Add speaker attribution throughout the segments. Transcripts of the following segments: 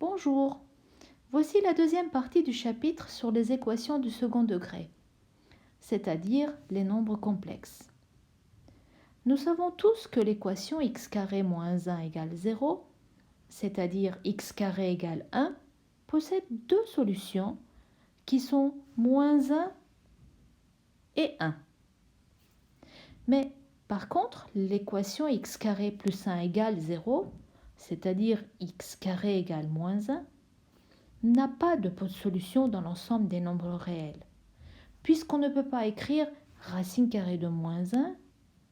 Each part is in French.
Speaker 1: Bonjour, voici la deuxième partie du chapitre sur les équations du second degré, c'est-à-dire les nombres complexes. Nous savons tous que l'équation x carré moins 1 égale 0, c'est-à-dire x carré égale 1, possède deux solutions qui sont moins 1 et 1. Mais par contre, l'équation x carré plus 1 égale 0, c'est-à-dire x carré égale moins 1, n'a pas de solution dans l'ensemble des nombres réels, puisqu'on ne peut pas écrire racine carrée de moins 1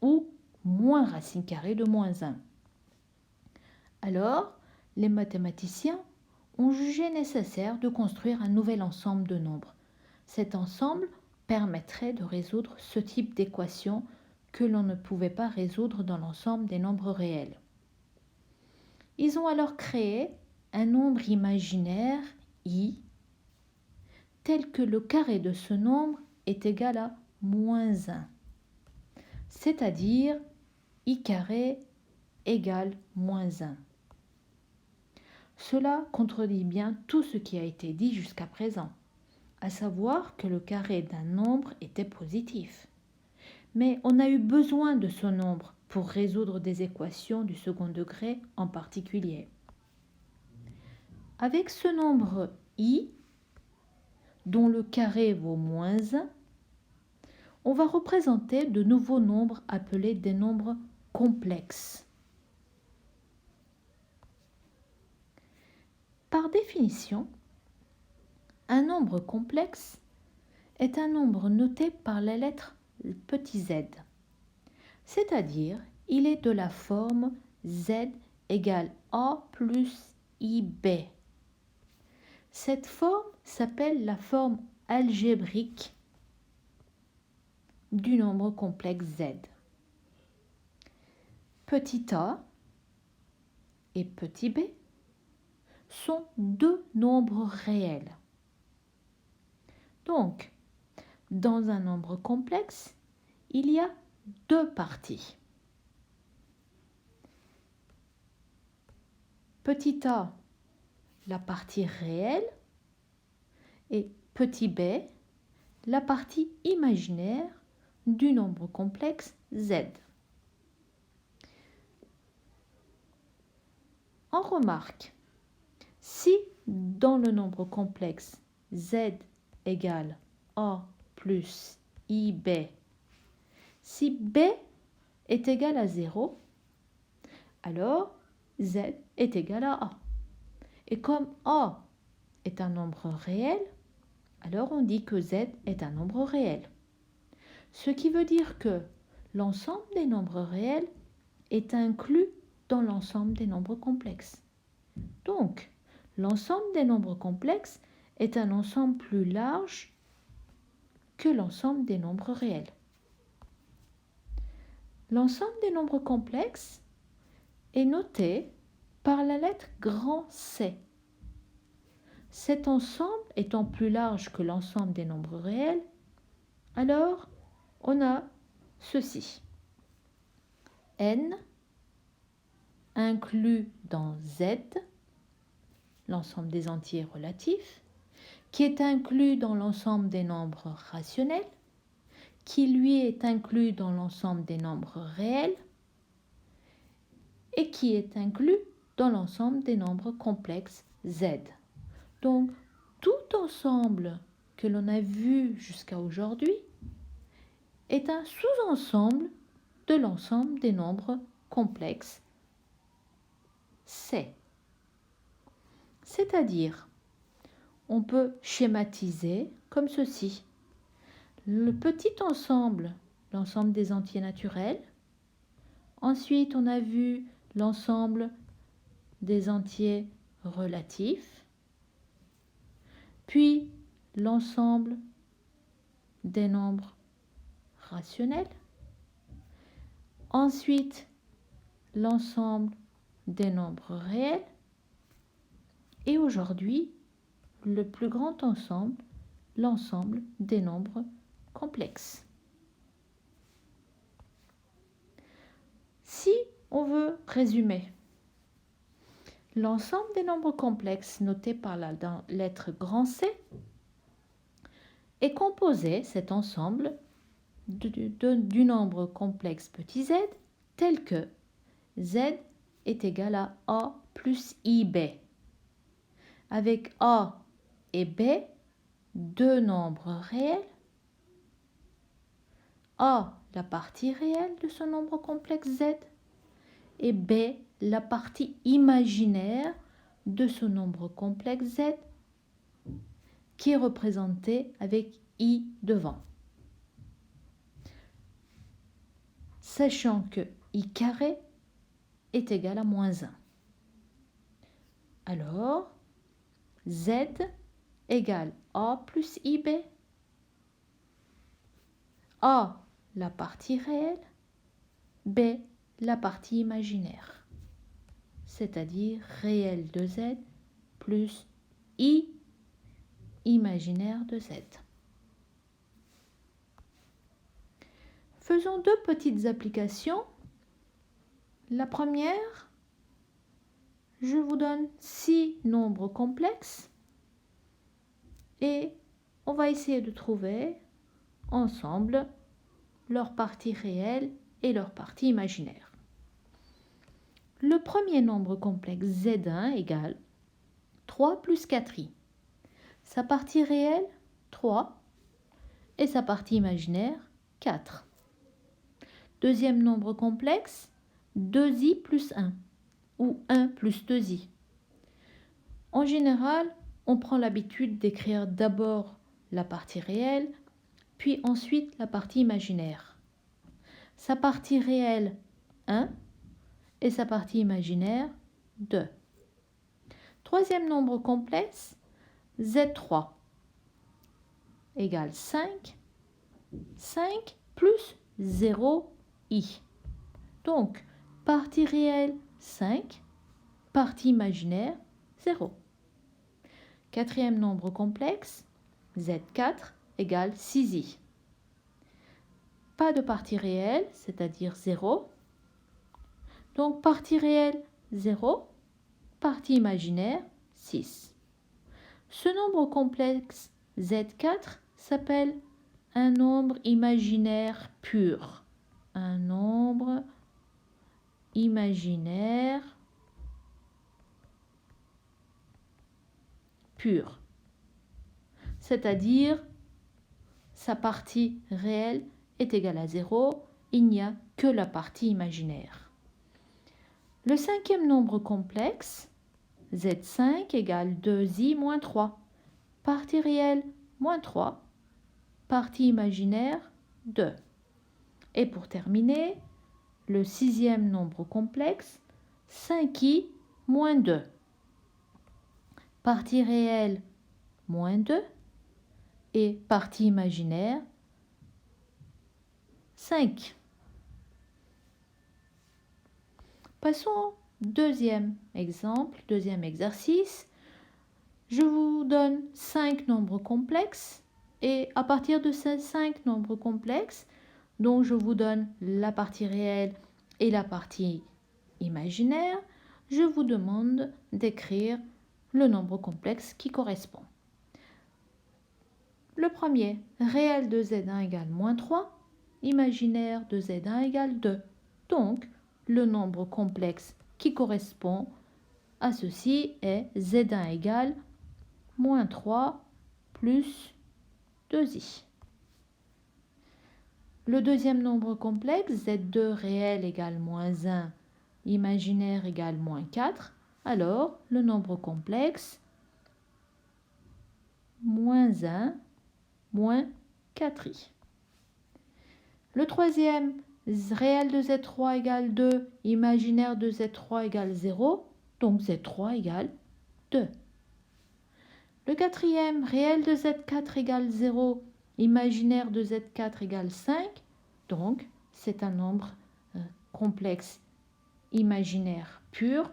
Speaker 1: ou moins racine carrée de moins 1. Alors, les mathématiciens ont jugé nécessaire de construire un nouvel ensemble de nombres. Cet ensemble permettrait de résoudre ce type d'équation que l'on ne pouvait pas résoudre dans l'ensemble des nombres réels. Ils ont alors créé un nombre imaginaire i, tel que le carré de ce nombre est égal à moins 1, c'est-à-dire i carré égale moins 1. Cela contredit bien tout ce qui a été dit jusqu'à présent, à savoir que le carré d'un nombre était positif. Mais on a eu besoin de ce nombre pour résoudre des équations du second degré en particulier. Avec ce nombre i, dont le carré vaut moins 1, on va représenter de nouveaux nombres appelés des nombres complexes. Par définition, un nombre complexe est un nombre noté par la lettre petit z, c'est-à-dire il est de la forme z égale a plus ib. Cette forme s'appelle la forme algébrique du nombre complexe z. Petit a et petit b sont deux nombres réels. Donc, dans un nombre complexe, il y a deux parties. Petit a, la partie réelle, et petit b, la partie imaginaire du nombre complexe z. On remarque, si dans le nombre complexe z égale a plus ib, si b est égal à 0, alors z est égal à a. Et comme a est un nombre réel, alors on dit que z est un nombre réel. Ce qui veut dire que l'ensemble des nombres réels est inclus dans l'ensemble des nombres complexes. Donc, l'ensemble des nombres complexes est un ensemble plus large que l'ensemble des nombres réels. L'ensemble des nombres complexes est noté par la lettre grand C. Cet ensemble étant plus large que l'ensemble des nombres réels, alors on a ceci. N inclus dans Z, l'ensemble des entiers relatifs, qui est inclus dans l'ensemble des nombres rationnels, qui lui est inclus dans l'ensemble des nombres réels et qui est inclus dans l'ensemble des nombres complexes Z. Donc, tout ensemble que l'on a vu jusqu'à aujourd'hui est un sous-ensemble de l'ensemble des nombres complexes C. C'est-à-dire, on peut schématiser comme ceci. Le petit ensemble, l'ensemble des entiers naturels. Ensuite, on a vu l'ensemble des entiers relatifs. Puis, l'ensemble des nombres rationnels. Ensuite, l'ensemble des nombres réels. Et aujourd'hui, le plus grand ensemble, l'ensemble des nombres complexes. Si on veut résumer, L'ensemble des nombres complexes notés par la lettre grand C est composé, cet ensemble, du nombre complexe petit z tel que z est égal à a plus ib, avec a et b deux nombres réels, a la partie réelle de ce nombre complexe z et b la partie imaginaire de ce nombre complexe z qui est représenté avec i devant. Sachant que i carré est égal à moins 1. Alors, z égale a plus ib, a la partie réelle, b la partie imaginaire, c'est-à-dire réel de z plus i imaginaire de z. Faisons deux petites applications. La première, je vous donne 6 nombres complexes et on va essayer de trouver ensemble leur partie réelle et leur partie imaginaire. Le premier nombre complexe z1 égale 3 plus 4i. Sa partie réelle, 3, et sa partie imaginaire, 4. Deuxième nombre complexe, 2i plus 1, ou 1 plus 2i. En général, on prend l'habitude d'écrire d'abord la partie réelle, puis ensuite la partie imaginaire. Sa partie réelle, 1, et sa partie imaginaire, 2. Troisième nombre complexe, z3 égale 5, 5 plus 0i. Donc, partie réelle 5, partie imaginaire 0. Quatrième nombre complexe, z4 égale 6i. Pas de partie réelle, c'est-à-dire 0. Donc, partie réelle 0, partie imaginaire 6. Ce nombre complexe z4 s'appelle un nombre imaginaire pur. Un nombre imaginaire pur. C'est-à-dire, sa partie réelle est égale à 0, il n'y a que la partie imaginaire. Le cinquième nombre complexe, z5 égale 2i moins 3. Partie réelle, moins 3. Partie imaginaire, 2. Et pour terminer, le sixième nombre complexe, 5i moins 2. Partie réelle, moins 2. Et partie imaginaire, 5. Passons au deuxième exemple, deuxième exercice. Je vous donne 5 nombres complexes et à partir de ces 5 nombres complexes, dont je vous donne la partie réelle et la partie imaginaire, je vous demande d'écrire le nombre complexe qui correspond. Le premier, réel de z1 égale moins 3, imaginaire de z1 égale 2. Donc, le nombre complexe qui correspond à ceci est z1 égale moins 3 plus 2i. Le deuxième nombre complexe, z2 réel égale moins 1, imaginaire égale moins 4. Alors, le nombre complexe, moins 1, moins 4i. Le troisième, réel de z3 égale 2, imaginaire de z3 égale 0. Donc, z3 égale 2. Le quatrième, réel de z4 égale 0, imaginaire de z4 égale 5. Donc, c'est un nombre complexe imaginaire pur.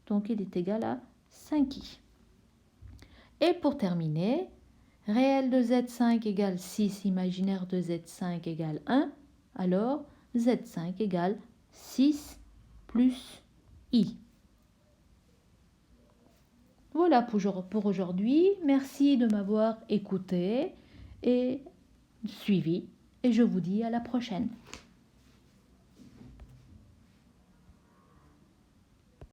Speaker 1: Donc, il est égal à 5i. Et pour terminer, réel de z5 égale 6, imaginaire de z5 égale 1. Alors, z5 égale 6 plus i. Voilà pour aujourd'hui. Merci de m'avoir écouté et suivi. Et je vous dis à la prochaine.